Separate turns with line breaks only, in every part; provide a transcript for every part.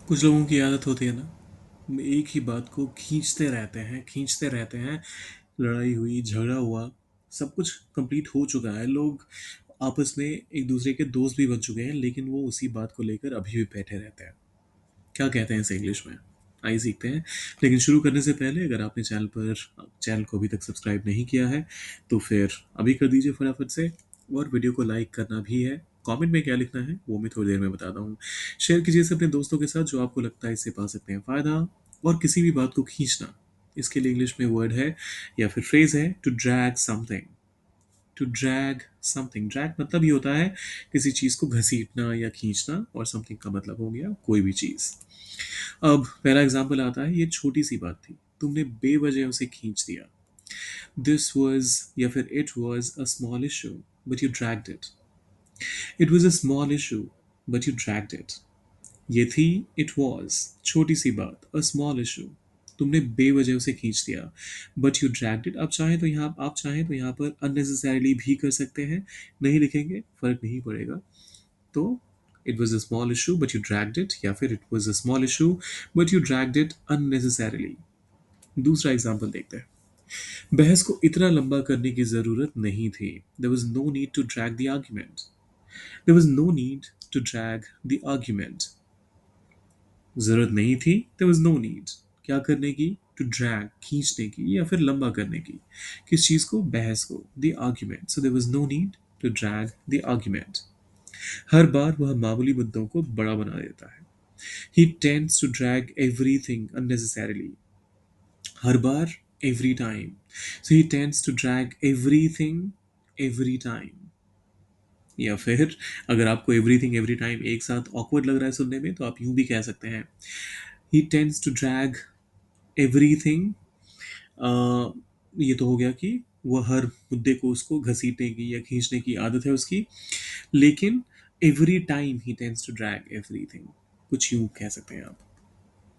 कुछ लोगों की आदत होती है ना, एक ही बात को खींचते रहते हैं। लड़ाई हुई, झगड़ा हुआ, सब कुछ कंप्लीट हो चुका है, लोग आपस में एक दूसरे के दोस्त भी बन चुके हैं, लेकिन वो उसी बात को लेकर अभी भी बैठे रहते हैं। क्या कहते हैं इसे इंग्लिश में? आइए सीखते हैं। लेकिन शुरू करने से पहले अगर आपने चैनल को अभी तक सब्सक्राइब नहीं किया है तो फिर अभी कर दीजिए फटाफट से। और वीडियो को लाइक करना भी है। कमेंट में क्या लिखना है वो मैं थोड़ी देर में बताता हूँ। शेयर कीजिए इसे अपने दोस्तों के साथ जो आपको लगता है इससे पा सकते हैं फायदा। और किसी भी बात को खींचना, इसके लिए इंग्लिश में वर्ड है या फिर फ्रेज है to drag something. To drag something, drag मतलब ही होता है किसी चीज को घसीटना या खींचना, और समथिंग का मतलब हो गया कोई भी चीज। अब पहला एग्जाम्पल आता है, ये छोटी सी बात थी, तुमने बेवजह उसे खींच दिया। दिस वॉज या फिर it was a small issue but you dragged it. It was a small issue but you dragged it. ये थी, इट वॉज छोटी सी बात, अ स्मॉल इशू तुमने बेवजह उसे खींच दिया, बट यू ड्रैग्ड इट। आप चाहें तो यहाँ पर अननेसेसरीली भी कर सकते हैं, नहीं लिखेंगे फर्क नहीं पड़ेगा। तो it was a small issue but you dragged it, या फिर it was a small issue but you dragged it unnecessarily. दूसरा एग्जाम्पल देखते हैं। बहस को इतना लंबा करने की जरूरत नहीं थी। There was no need to drag the argument. There was no need to drag the argument. जरूरत नहीं थी, देयर वाज नो नीड क्या करने की? टू ड्रैग खींचने की या फिर लंबा करने की। किस चीज को? बहस को, the argument. So there was no need to drag the argument. हर बार वह मामूली मुद्दों को बड़ा बना देता है। He tends to drag everything unnecessarily. Her bar, every time. So he tends to drag everything every time. या फिर अगर आपको एवरीथिंग एवरी टाइम एक साथ ऑकवर्ड लग रहा है सुनने में, तो आप यूं भी कह सकते हैं, ही टेंड्स टू ड्रैग एवरीथिंग। ये तो हो गया कि वह हर मुद्दे को उसको घसीटने की या खींचने की आदत है उसकी। लेकिन every time he tends to drag everything, कुछ यूं कह सकते हैं आप।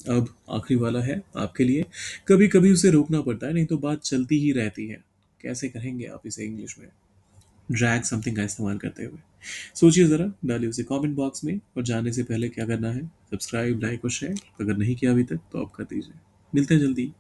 अब आखिरी वाला है आपके लिए। कभी कभी उसे रोकना पड़ता है, नहीं तो बात चलती ही रहती है। कैसे कहेंगे आप इसे इंग्लिश में ड्रैग समथिंग का इस्तेमाल करते हुए? सोचिए ज़रा, डालिए उसे कमेंट बॉक्स में। और जाने से पहले क्या करना है? सब्सक्राइब, लाइक और शेयर अगर नहीं किया अभी तक तो आप कर दीजिए। मिलते हैं जल्दी।